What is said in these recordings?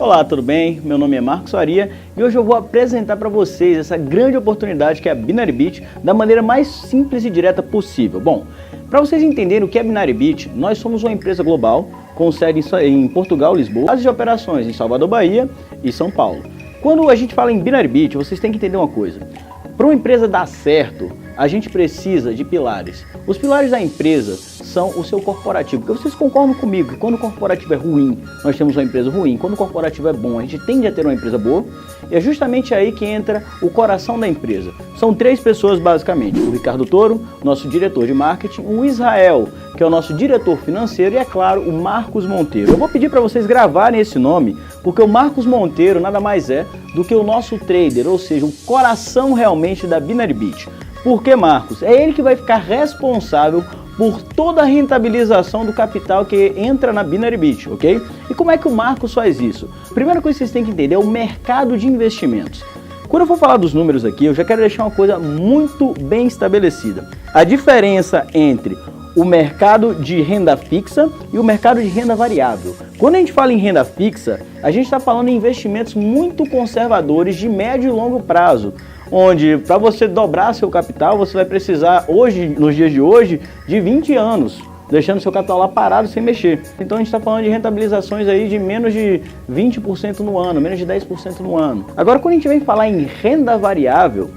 Olá, tudo bem? Meu nome é Marcos Faria e hoje eu vou apresentar para vocês essa grande oportunidade que é a Binarybit da maneira mais simples e direta possível. Bom, para vocês entenderem o que é Binarybit, nós somos uma empresa global com sede em Portugal, Lisboa, bases de operações em Salvador, Bahia e São Paulo. Quando a gente fala em Binarybit, vocês têm que entender uma coisa. Para uma empresa dar certo, a gente precisa de pilares. Os pilares da empresa são o seu corporativo, porque vocês concordam comigo que quando o corporativo é ruim, nós temos uma empresa ruim. Quando o corporativo é bom, a gente tende a ter uma empresa boa. E é justamente aí que entra o coração da empresa. São três pessoas basicamente: o Ricardo Toro, nosso diretor de marketing, o Israel, que é o nosso diretor financeiro, e é claro, o Marcos Monteiro. Eu vou pedir para vocês gravarem esse nome, porque o Marcos Monteiro nada mais é do que o nosso trader, ou seja, o coração realmente da Binarybit. Por que, Marcos? É ele que vai ficar responsável por toda a rentabilização do capital que entra na Binarybit, ok? E como é que o Marcos faz isso? A primeira coisa que vocês têm que entender é o mercado de investimentos. Quando eu for falar dos números aqui, eu já quero deixar uma coisa muito bem estabelecida. A diferença entre o mercado de renda fixa e o mercado de renda variável. Quando a gente fala em renda fixa, a gente está falando em investimentos muito conservadores de médio e longo prazo, onde para você dobrar seu capital, você vai precisar hoje, nos dias de hoje, de 20 anos, deixando seu capital lá parado sem mexer. Então a gente está falando de rentabilizações aí de menos de 20% no ano, menos de 10% no ano. Agora, quando a gente vem falar em renda variável,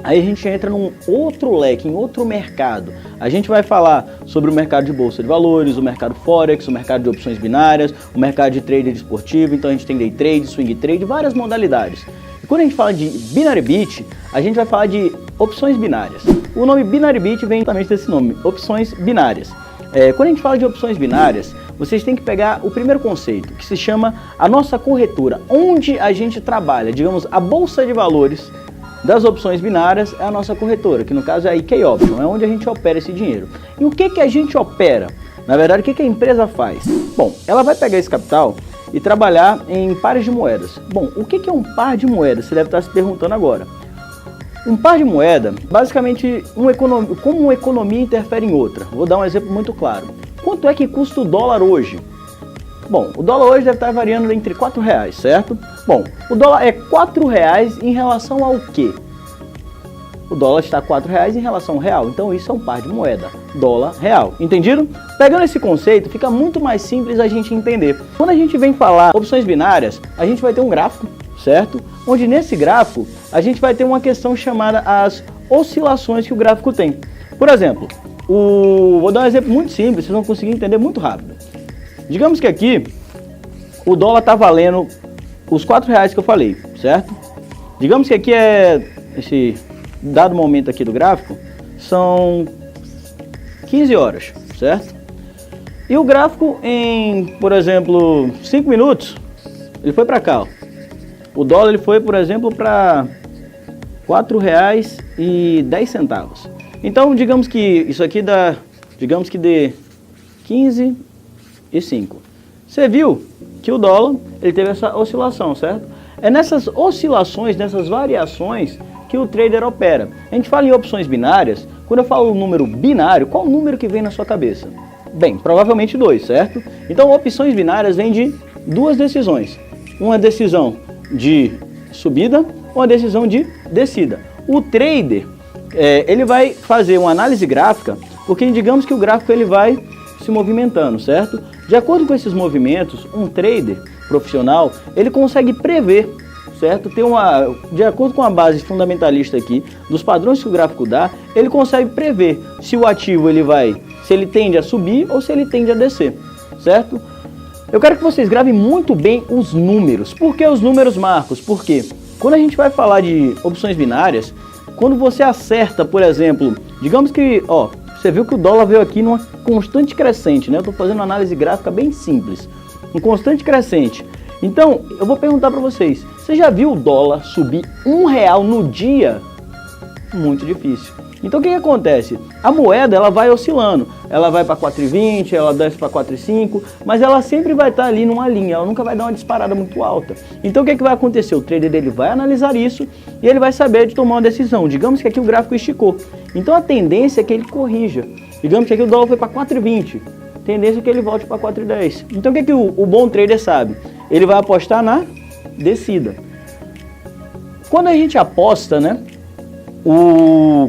aí a gente entra num outro leque, em outro mercado. A gente vai falar sobre o mercado de bolsa de valores, o mercado forex, o mercado de opções binárias, o mercado de trader esportivo. Então a gente tem day trade, swing trade, várias modalidades. E quando a gente fala de Binarybit, a gente vai falar de opções binárias. O nome Binarybit vem justamente desse nome, opções binárias. Quando a gente fala de opções binárias, vocês têm que pegar o primeiro conceito, que se chama a nossa corretora, onde a gente trabalha, digamos, a bolsa de valores das opções binárias é a nossa corretora, que no caso é a IK Option, é onde a gente opera esse dinheiro. E o que a gente opera? Na verdade, o que a empresa faz? Bom, ela vai pegar esse capital e trabalhar em pares de moedas. Bom, o que é um par de moedas? Você deve estar se perguntando agora. Um par de moeda, basicamente, como uma economia interfere em outra. Vou dar um exemplo muito claro. Quanto é que custa o dólar hoje? Bom, o dólar hoje deve estar variando entre R$4, certo? Bom, o dólar é R$4 em relação ao quê? O dólar está R$4 em relação ao real, então isso é um par de moeda, dólar-real, entendido? Pegando esse conceito, fica muito mais simples a gente entender. Quando a gente vem falar opções binárias, a gente vai ter um gráfico, certo? Onde nesse gráfico, a gente vai ter uma questão chamada as oscilações que o gráfico tem. Por exemplo, vou dar um exemplo muito simples, vocês vão conseguir entender muito rápido. Digamos que aqui, o dólar está valendo os R$4 que eu falei, certo? Digamos que aqui esse dado momento aqui do gráfico, são 15 horas, certo? E o gráfico em, por exemplo, 5 minutos, ele foi para cá, ó. O dólar ele foi, por exemplo, para R$4,10. Então, digamos que isso aqui dá, digamos que dê 15 e 5. Você viu que o dólar ele teve essa oscilação, certo? É nessas oscilações, nessas variações que o trader opera. A gente fala em opções binárias. Quando eu falo o número binário, qual o número que vem na sua cabeça? Bem, provavelmente 2, certo? Então, opções binárias vêm de duas decisões. Uma decisão de subida, uma decisão de descida. O trader, ele vai fazer uma análise gráfica, porque digamos que o gráfico ele vai se movimentando, certo? De acordo com esses movimentos, um trader profissional, ele consegue prever, certo? De acordo com a base fundamentalista aqui, dos padrões que o gráfico dá, ele consegue prever se o ativo se ele tende a subir ou se ele tende a descer, certo? Eu quero que vocês gravem muito bem os números. Por que os números, Marcos? Porque quando a gente vai falar de opções binárias, quando você acerta, por exemplo, digamos que, ó, você viu que o dólar veio aqui numa constante crescente, né? Eu estou fazendo uma análise gráfica bem simples, um constante crescente. Então, eu vou perguntar para vocês, você já viu o dólar subir R$1 no dia? Muito difícil. Então, o que acontece? A moeda, ela vai oscilando. Ela vai para 4,20, ela desce para 4,5, mas ela sempre vai estar ali numa linha, ela nunca vai dar uma disparada muito alta. Então, o que vai acontecer? O trader dele vai analisar isso e ele vai saber de tomar uma decisão. Digamos que aqui o gráfico esticou. Então, a tendência é que ele corrija. Digamos que aqui o dólar foi para 4,20. tendência é que ele volte para 4,10. Então o que o bom trader sabe? Ele vai apostar na descida. Quando a gente aposta, né?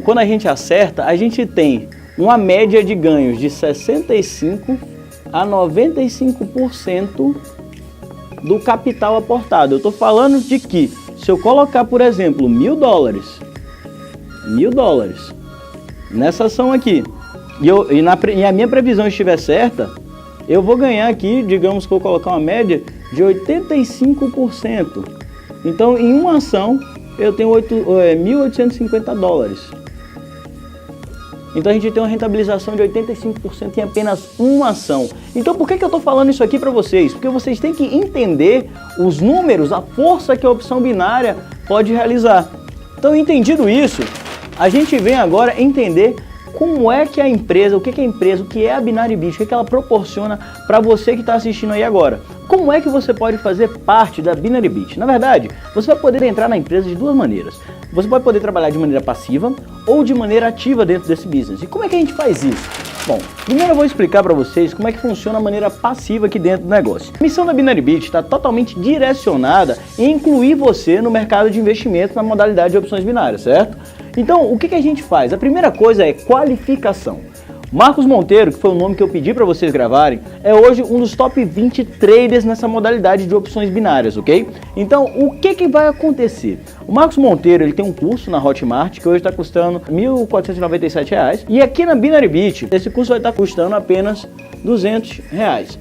Quando a gente acerta, a gente tem uma média de ganhos de 65 a 95% do capital aportado. Eu estou falando de que se eu colocar, por exemplo, $1.000 nessa ação aqui, e a minha previsão estiver certa, eu vou ganhar aqui, digamos que eu vou colocar uma média de 85%. Então, em uma ação, eu tenho $1.850. Então, a gente tem uma rentabilização de 85% em apenas uma ação. Então, por que eu estou falando isso aqui para vocês? Porque vocês têm que entender os números, a força que a opção binária pode realizar. Então, entendido isso, a gente vem agora entender como é que a empresa, o que é a empresa, o que é a Binaribit, o que ela proporciona para você que está assistindo aí agora. Como é que você pode fazer parte da Binaribit? Na verdade, você vai poder entrar na empresa de duas maneiras. Você pode poder trabalhar de maneira passiva ou de maneira ativa dentro desse business. E como é que a gente faz isso? Bom, primeiro eu vou explicar para vocês como é que funciona a maneira passiva aqui dentro do negócio. A missão da Binaribit está totalmente direcionada em incluir você no mercado de investimento na modalidade de opções binárias, certo? Então, o que a gente faz? A primeira coisa é qualificação. Marcos Monteiro, que foi o nome que eu pedi para vocês gravarem, é hoje um dos top 20 traders nessa modalidade de opções binárias, ok? Então, o que vai acontecer? O Marcos Monteiro, ele tem um curso na Hotmart que hoje está custando R$ 1.497 e aqui na Binaribit, esse curso vai estar custando apenas R$ 200.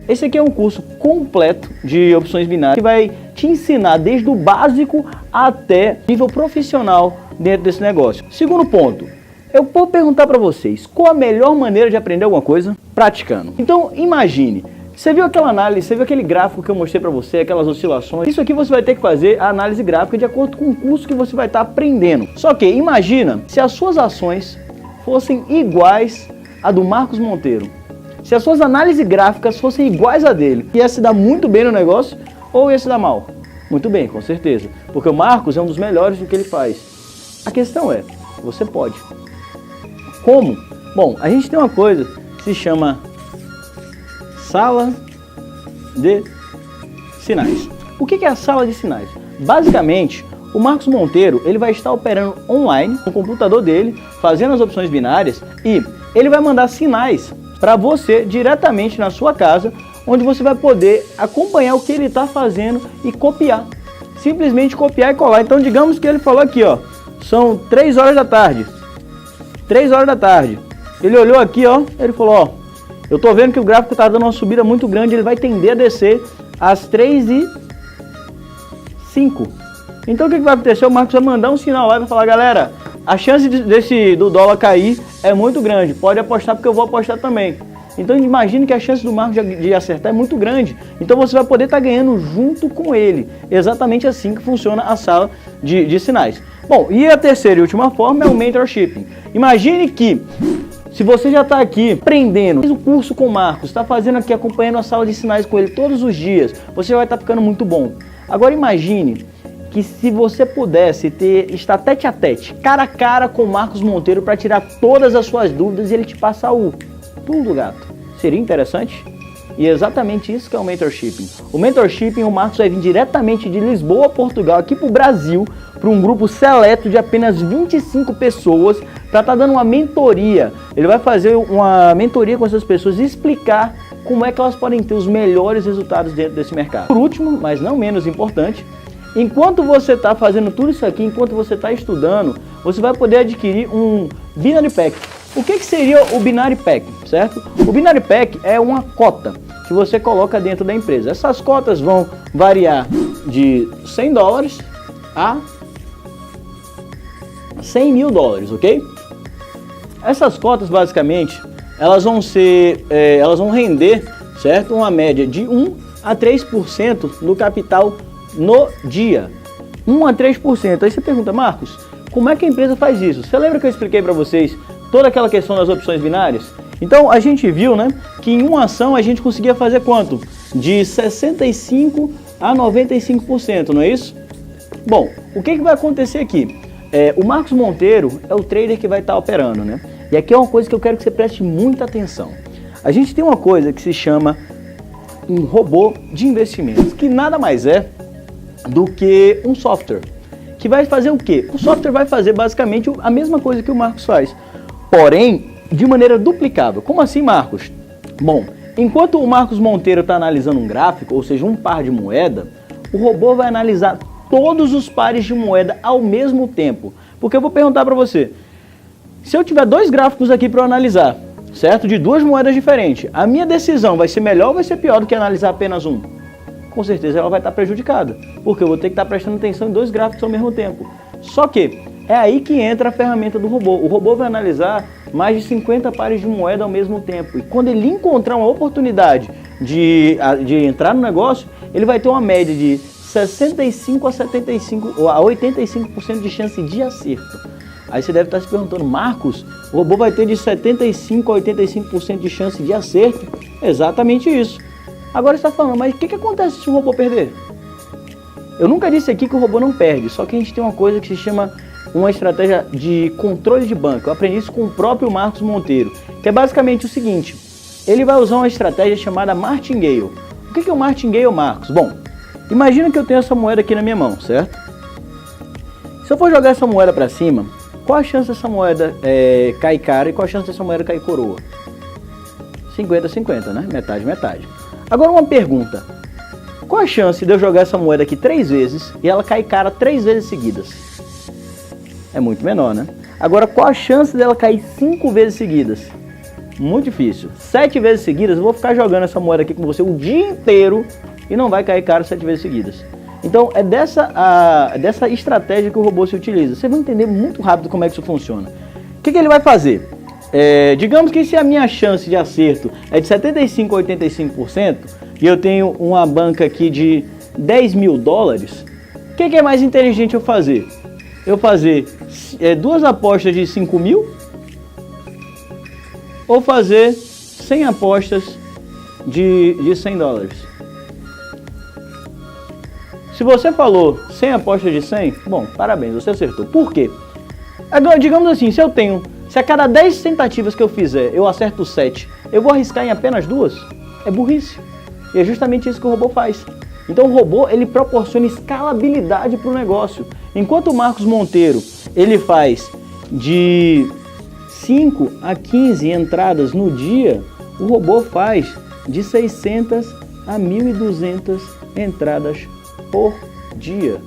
Esse aqui é um curso completo de opções binárias que vai te ensinar desde o básico até nível profissional dentro desse negócio. Segundo ponto, eu vou perguntar para vocês, qual a melhor maneira de aprender alguma coisa? Praticando. Então, imagine, você viu aquela análise, você viu aquele gráfico que eu mostrei para você, aquelas oscilações? Isso aqui você vai ter que fazer a análise gráfica de acordo com o curso que você vai estar aprendendo. Só que, imagina se as suas ações fossem iguais à do Marcos Monteiro. Se as suas análises gráficas fossem iguais a dele, ia se dar muito bem no negócio ou ia se dar mal? Muito bem, com certeza. Porque o Marcos é um dos melhores do que ele faz. A questão é, você pode. Como? Bom, a gente tem uma coisa que se chama sala de sinais. O que é a sala de sinais? Basicamente, o Marcos Monteiro ele vai estar operando online no computador dele, fazendo as opções binárias e ele vai mandar sinais para você diretamente na sua casa, onde você vai poder acompanhar o que ele está fazendo e copiar. Simplesmente copiar e colar. Então, digamos que ele falou aqui, ó, são 3 horas da tarde. 3 horas da tarde. Ele olhou aqui, ó, ele falou, ó, eu tô vendo que o gráfico tá dando uma subida muito grande, ele vai tender a descer às 3h05. Então o que vai acontecer? O Marcos vai mandar um sinal lá e vai falar, galera, a chance do dólar cair é muito grande, pode apostar porque eu vou apostar também. Então imagine que a chance do Marcos de acertar é muito grande. Então você vai poder estar ganhando junto com ele. Exatamente assim que funciona a sala de sinais. Bom, e a terceira e última forma é o mentorship. Imagine que se você já está aqui aprendendo, fez o curso com o Marcos, está fazendo aqui, acompanhando a sala de sinais com ele todos os dias, você vai estar ficando muito bom. Agora imagine que se você pudesse estar tete a tete, cara a cara com o Marcos Monteiro para tirar todas as suas dúvidas e ele te passar o pulo do gato. Seria interessante? E é exatamente isso que é o mentorship. O mentorship, o Marcos vai vir diretamente de Lisboa, Portugal, aqui para o Brasil, para um grupo seleto de apenas 25 pessoas, para estar dando uma mentoria. Ele vai fazer uma mentoria com essas pessoas e explicar como é que elas podem ter os melhores resultados dentro desse mercado. Por último, mas não menos importante, enquanto você está fazendo tudo isso aqui, enquanto você está estudando, você vai poder adquirir um Binary Pack. O que seria o Binary Pack, certo? O Binary Pack é uma cota que você coloca dentro da empresa. Essas cotas vão variar de $100 a $100.000, ok? Essas cotas, basicamente, elas vão render, certo? Uma média de 1 a 3% do capital no dia. 1 a 3%. Aí você pergunta, Marcos, como é que a empresa faz isso? Você lembra que eu expliquei para vocês toda aquela questão das opções binárias? Então a gente viu, né, que em uma ação a gente conseguia fazer quanto? De 65% a 95%, não é isso? Bom, o que vai acontecer aqui? O Marcos Monteiro é o trader que vai estar operando, né? E aqui é uma coisa que eu quero que você preste muita atenção. a gente tem uma coisa que se chama um robô de investimentos, que nada mais é do que um software, que vai fazer o quê? O software vai fazer basicamente a mesma coisa que o Marcos faz, porém de maneira duplicável. Como assim, Marcos? Bom, enquanto o Marcos Monteiro está analisando um gráfico, ou seja, um par de moeda, o robô vai analisar todos os pares de moeda ao mesmo tempo. Porque eu vou perguntar para você, se eu tiver dois gráficos aqui para eu analisar, certo? De duas moedas diferentes, a minha decisão vai ser melhor ou vai ser pior do que analisar apenas um? Com certeza ela vai estar prejudicada, porque eu vou ter que estar prestando atenção em dois gráficos ao mesmo tempo. Só que é aí que entra a ferramenta do robô. O robô vai analisar mais de 50 pares de moeda ao mesmo tempo. E quando ele encontrar uma oportunidade de entrar no negócio, ele vai ter uma média de 65 a 85% de chance de acerto. Aí você deve estar se perguntando, Marcos, o robô vai ter de 75 a 85% de chance de acerto? Exatamente isso. Agora você está falando, mas o que acontece se o robô perder? Eu nunca disse aqui que o robô não perde, só que a gente tem uma coisa que se chama uma estratégia de controle de banco. Eu aprendi isso com o próprio Marcos Monteiro, que é basicamente o seguinte, ele vai usar uma estratégia chamada martingale. O que é o martingale, Marcos? Bom, imagina que eu tenho essa moeda aqui na minha mão, certo? Se eu for jogar essa moeda para cima, qual a chance dessa moeda cair cara e qual a chance dessa moeda cair coroa? 50-50, né? Metade, metade. Agora uma pergunta. Qual a chance de eu jogar essa moeda aqui 3 vezes e ela cair cara 3 vezes seguidas? É muito menor, né? Agora, qual a chance dela cair 5 vezes seguidas? Muito difícil. 7 vezes seguidas, eu vou ficar jogando essa moeda aqui com você o dia inteiro e não vai cair cara 7 vezes seguidas. Então, é dessa estratégia que o robô se utiliza. Você vai entender muito rápido como é que isso funciona. O que ele vai fazer? Digamos que se a minha chance de acerto é de 75 a 85% e eu tenho uma banca aqui de 10 mil dólares, o que é mais inteligente eu fazer? Eu fazer 2 apostas de 5 mil ou fazer 100 apostas de 100 dólares? Se você falou 100 apostas de 100, bom, parabéns, você acertou. Por quê? Agora, digamos assim, se a cada 10 tentativas que eu fizer eu acerto 7, eu vou arriscar em apenas 2? É burrice. E é justamente isso que o robô faz. Então o robô, ele proporciona escalabilidade para o negócio. Enquanto o Marcos Monteiro, ele faz de 5 a 15 entradas no dia, o robô faz de 600 a 1.200 entradas por dia.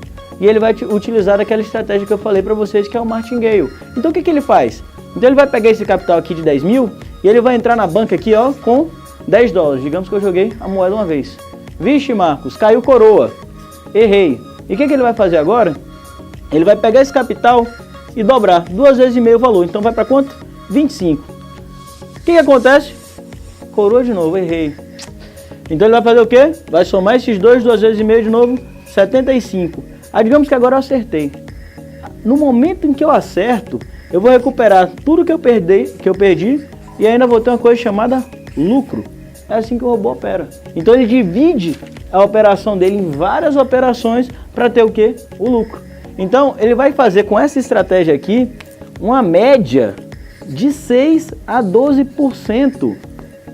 E ele vai utilizar aquela estratégia que eu falei para vocês, que é o martingale. Então o que ele faz? Então ele vai pegar esse capital aqui de 10 mil e ele vai entrar na banca aqui, ó, com 10 dólares. Digamos que eu joguei a moeda uma vez. Vixe, Marcos, caiu coroa. Errei. E o que ele vai fazer agora? Ele vai pegar esse capital e dobrar 2 vezes e meio o valor. Então vai para quanto? 25. O que acontece? Coroa de novo, errei. Então ele vai fazer o quê? Vai somar esses 2 vezes e meio de novo, 75. Aí digamos que agora eu acertei. No momento em que eu acerto, eu vou recuperar tudo que eu perdi e ainda vou ter uma coisa chamada lucro. É assim que o robô opera. Então ele divide a operação dele em várias operações para ter o quê? O lucro. Então ele vai fazer com essa estratégia aqui uma média de 6 a 12%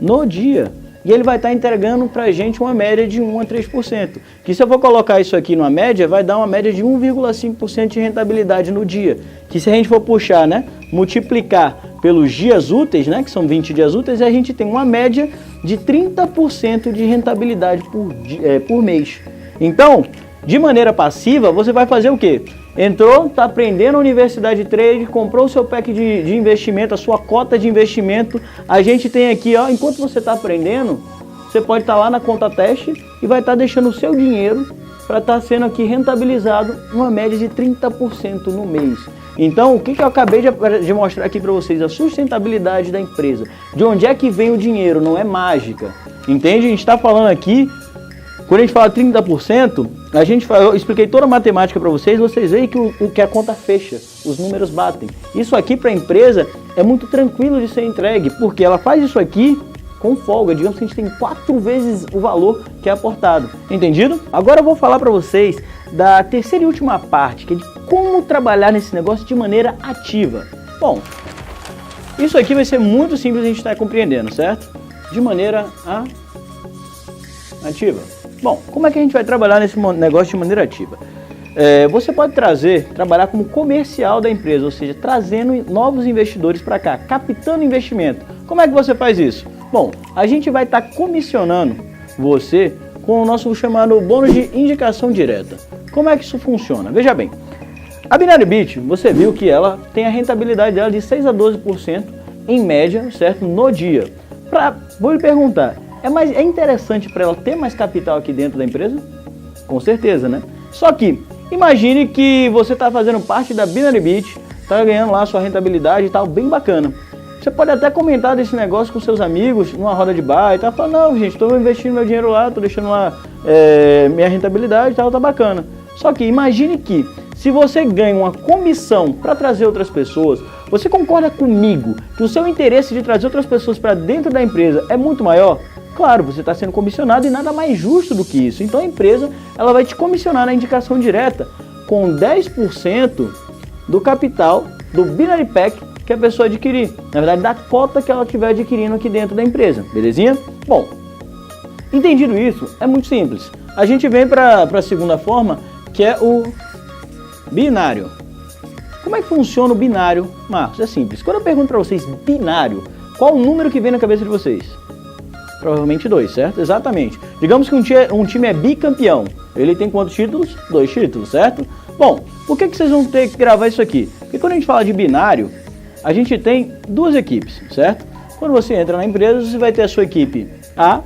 no dia. E ele vai estar entregando para a gente uma média de 1 a 3%. Que se eu for colocar isso aqui numa média, vai dar uma média de 1,5% de rentabilidade no dia. Que se a gente for puxar, né, multiplicar pelos dias úteis, né, que são 20 dias úteis, a gente tem uma média de 30% de rentabilidade por mês. Então, de maneira passiva, você vai fazer o quê? Entrou, está aprendendo a universidade de trade, comprou o seu pack de investimento, a sua cota de investimento. A gente tem aqui, ó, enquanto você está aprendendo, você pode estar lá na conta teste e vai estar deixando o seu dinheiro para estar sendo aqui rentabilizado uma média de 30% no mês. Então, o que eu acabei de mostrar aqui para vocês? A sustentabilidade da empresa. De onde é que vem o dinheiro? Não é mágica. Entende? A gente está falando aqui, quando a gente fala 30%, eu expliquei toda a matemática para vocês veem que a conta fecha, os números batem. Isso aqui para a empresa é muito tranquilo de ser entregue, porque ela faz isso aqui com folga. Digamos que a gente tem 4 vezes o valor que é aportado. Entendido? Agora eu vou falar para vocês da terceira e última parte, que é de como trabalhar nesse negócio de maneira ativa. Bom, isso aqui vai ser muito simples a gente estar compreendendo, certo? de maneira ativa. Bom, como é que a gente vai trabalhar nesse negócio de maneira ativa? Você pode trabalhar como comercial da empresa, ou seja, trazendo novos investidores para cá, captando investimento. Como é que você faz isso? Bom, a gente vai estar comissionando você com o nosso chamado bônus de indicação direta. Como é que isso funciona? Veja bem, a Binaribit, você viu que ela tem a rentabilidade dela de 6 a 12% em média, certo? No dia. Vou lhe perguntar, é interessante para ela ter mais capital aqui dentro da empresa? Com certeza, né? Só que, imagine que você está fazendo parte da Binaribit, está ganhando lá sua rentabilidade e tal, bem bacana. Você pode até comentar desse negócio com seus amigos, numa roda de bar e tal, falando, não, gente, estou investindo meu dinheiro lá, estou deixando lá minha rentabilidade e tal, tá bacana. Só que imagine que, se você ganha uma comissão para trazer outras pessoas, você concorda comigo que o seu interesse de trazer outras pessoas para dentro da empresa é muito maior? Claro, você está sendo comissionado e nada mais justo do que isso. Então a empresa ela vai te comissionar na indicação direta com 10% do capital do Binary Pack que a pessoa adquirir. Na verdade, da cota que ela estiver adquirindo aqui dentro da empresa. Belezinha? Bom, entendido isso, é muito simples. A gente vem para a segunda forma, que é o binário. Como é que funciona o binário, Marcos? É simples. Quando eu pergunto para vocês binário, qual o número que vem na cabeça de vocês? Provavelmente 2, certo? Exatamente. Digamos que um time é bicampeão. Ele tem quantos títulos? 2 títulos, certo? Bom, por que vocês vão ter que gravar isso aqui? Porque quando a gente fala de binário, a gente tem 2 equipes, certo? Quando você entra na empresa, você vai ter a sua equipe A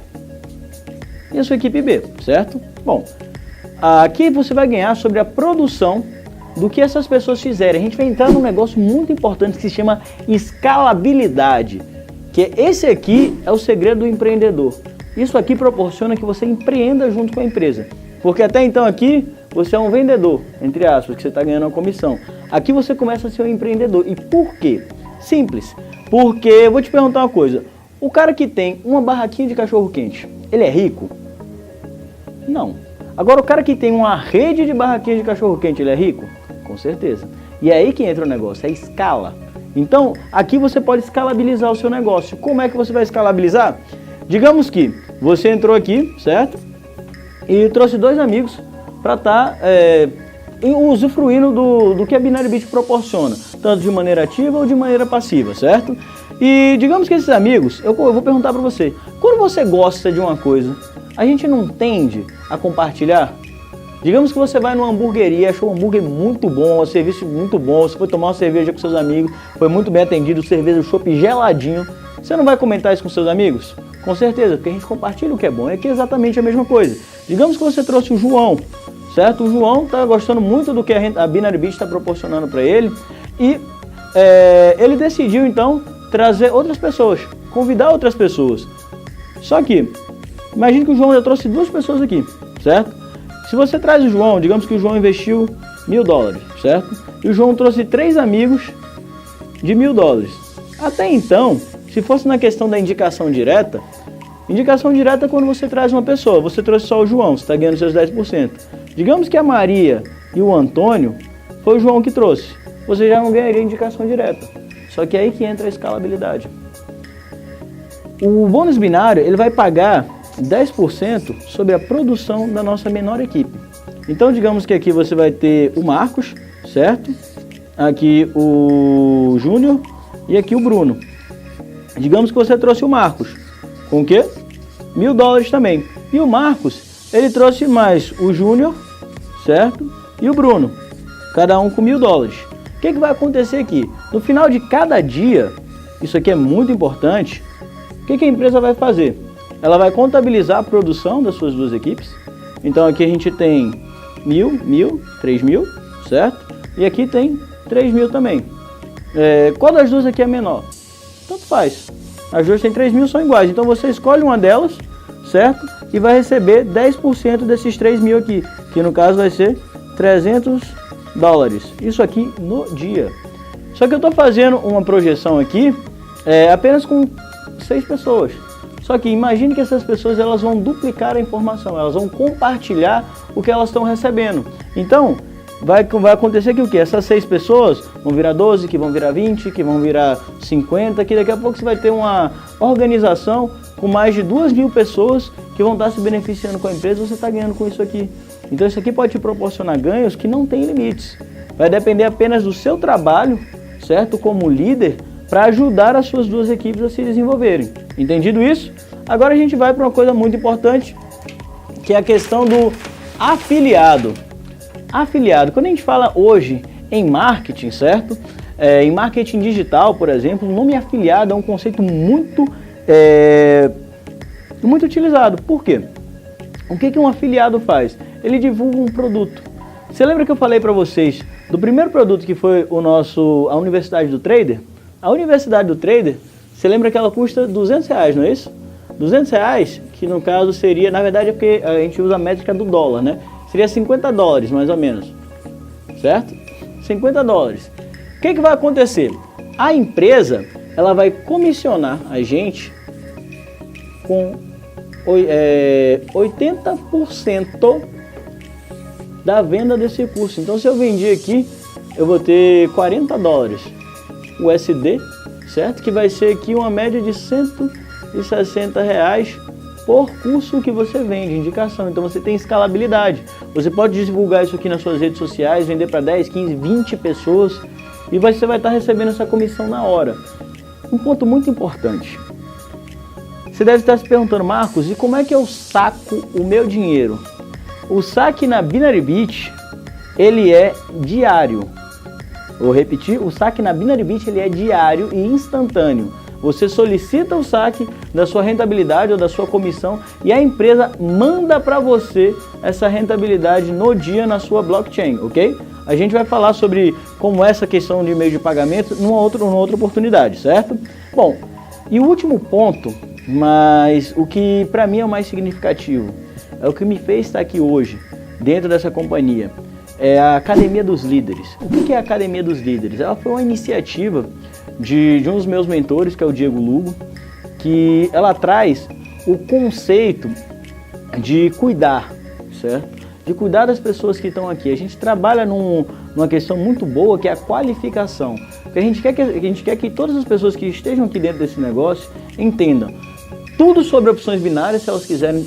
e a sua equipe B, certo? Bom, aqui você vai ganhar sobre a produção do que essas pessoas fizerem. A gente vai entrar num negócio muito importante que se chama escalabilidade, que esse aqui é o segredo do empreendedor. Isso aqui proporciona que você empreenda junto com a empresa. Porque até então aqui você é um vendedor, entre aspas, que você está ganhando uma comissão. Aqui você começa a ser um empreendedor. E por quê? Simples. Porque, eu vou te perguntar uma coisa. O cara que tem uma barraquinha de cachorro-quente, ele é rico? Não. Agora, o cara que tem uma rede de barraquinhas de cachorro-quente, ele é rico? Com certeza. E é aí que entra o negócio, é escala. Então, aqui você pode escalabilizar o seu negócio. Como é que você vai escalabilizar? Digamos que você entrou aqui, certo? E trouxe 2 amigos para estar usufruindo do que a Binaribit proporciona, tanto de maneira ativa ou de maneira passiva, certo? E digamos que esses amigos, eu vou perguntar para você, quando você gosta de uma coisa, a gente não tende a compartilhar? Digamos que você vai numa hamburgueria, achou um hambúrguer muito bom, um serviço muito bom, você foi tomar uma cerveja com seus amigos, foi muito bem atendido, cerveja, chopp geladinho, você não vai comentar isso com seus amigos? Com certeza, porque a gente compartilha o que é bom, é aqui exatamente a mesma coisa. Digamos que você trouxe o João, certo? O João está gostando muito do que a Binaribit está proporcionando para ele e ele decidiu então trazer outras pessoas, convidar outras pessoas. Só que, imagine que o João já trouxe 2 pessoas aqui, certo? Se você traz o João, digamos que o João investiu $1.000, certo? E o João trouxe 3 amigos de $1.000. Até então, se fosse na questão da indicação direta é quando você traz uma pessoa. Você trouxe só o João, você está ganhando seus 10%. Digamos que a Maria e o Antônio foi o João que trouxe. Você já não ganharia indicação direta. Só que é aí que entra a escalabilidade. O bônus binário ele vai pagar 10% sobre a produção da nossa menor equipe. Então, digamos que aqui você vai ter o Marcos, certo? Aqui o Júnior e aqui o Bruno. Digamos que você trouxe o Marcos. Com o quê? $1.000 também. E o Marcos, ele trouxe mais o Júnior, certo? E o Bruno. Cada um com $1.000. O que vai acontecer aqui? No final de cada dia, isso aqui é muito importante, o que a empresa vai fazer? Ela vai contabilizar a produção das suas 2 equipes. Então aqui a gente tem 1.000, 3.000, certo? E aqui tem 3.000 também. Qual das 2 aqui é menor? Tanto faz. As 2 têm 3.000, são iguais. Então você escolhe uma delas, certo? E vai receber 10% desses 3.000 aqui, que no caso vai ser $300. Isso aqui no dia. Só que eu estou fazendo uma projeção aqui apenas com 6 pessoas. Só que imagine que essas pessoas elas vão duplicar a informação, elas vão compartilhar o que elas estão recebendo. Então, vai acontecer que o quê? Essas 6 pessoas vão virar 12, que vão virar 20, que vão virar 50, que daqui a pouco você vai ter uma organização com mais de 2.000 pessoas que vão estar se beneficiando com a empresa, você está ganhando com isso aqui. Então isso aqui pode te proporcionar ganhos que não tem limites. Vai depender apenas do seu trabalho, certo? Como líder, para ajudar as suas duas equipes a se desenvolverem. Entendido isso? Agora a gente vai para uma coisa muito importante, que é a questão do afiliado. Afiliado, quando a gente fala hoje em marketing, certo? Em marketing digital, por exemplo, o nome afiliado é um conceito muito utilizado. Por quê? O que um afiliado faz? Ele divulga um produto. Você lembra que eu falei para vocês do primeiro produto que foi a Universidade do Trader? A Universidade do Trader, você lembra que ela custa R$200, não é isso? R$200, que no caso seria, na verdade é porque a gente usa a métrica do dólar, né? Seria $50 mais ou menos, certo? $50. O que vai acontecer? A empresa, ela vai comissionar a gente com 80% da venda desse curso. Então se eu vendi aqui, eu vou ter $40 USD, certo? Que vai ser aqui uma média de R$160 por curso que você vende, indicação. Então você tem escalabilidade. Você pode divulgar isso aqui nas suas redes sociais, vender para 10, 15, 20 pessoas e você vai estar recebendo essa comissão na hora. Um ponto muito importante. Você deve estar se perguntando, Marcos, e como é que eu saco o meu dinheiro? O saque na Binary ele é diário. Vou repetir, o saque na Binary ele é diário e instantâneo. Você solicita o saque da sua rentabilidade ou da sua comissão e a empresa manda para você essa rentabilidade no dia na sua blockchain, ok? A gente vai falar sobre como essa questão de meio de pagamento numa outra oportunidade, certo? Bom, e o último ponto, mas o que para mim é o mais significativo, é o que me fez estar aqui hoje, dentro dessa companhia, é a Academia dos Líderes. O que é a Academia dos Líderes? Ela foi uma iniciativa de um dos meus mentores, que é o Diego Lugo, que ela traz o conceito de cuidar, certo? De cuidar das pessoas que estão aqui. A gente trabalha numa questão muito boa, que é a qualificação. Porque a gente quer que todas as pessoas que estejam aqui dentro desse negócio entendam tudo sobre opções binárias, se elas quiserem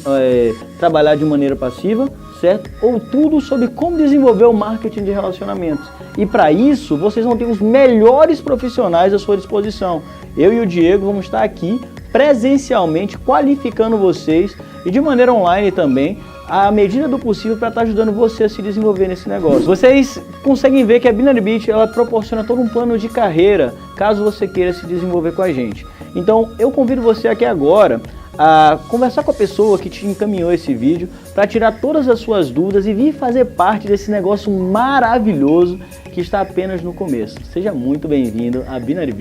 trabalhar de maneira passiva, certo? Ou tudo sobre como desenvolver o marketing de relacionamentos. E para isso, vocês vão ter os melhores profissionais à sua disposição. Eu e o Diego vamos estar aqui presencialmente qualificando vocês e de maneira online também, à medida do possível, para estar ajudando você a se desenvolver nesse negócio. Vocês conseguem ver que a Binary ela proporciona todo um plano de carreira, caso você queira se desenvolver com a gente. Então, eu convido você aqui agora a conversar com a pessoa que te encaminhou esse vídeo para tirar todas as suas dúvidas e vir fazer parte desse negócio maravilhoso que está apenas no começo. Seja muito bem-vindo à Binary.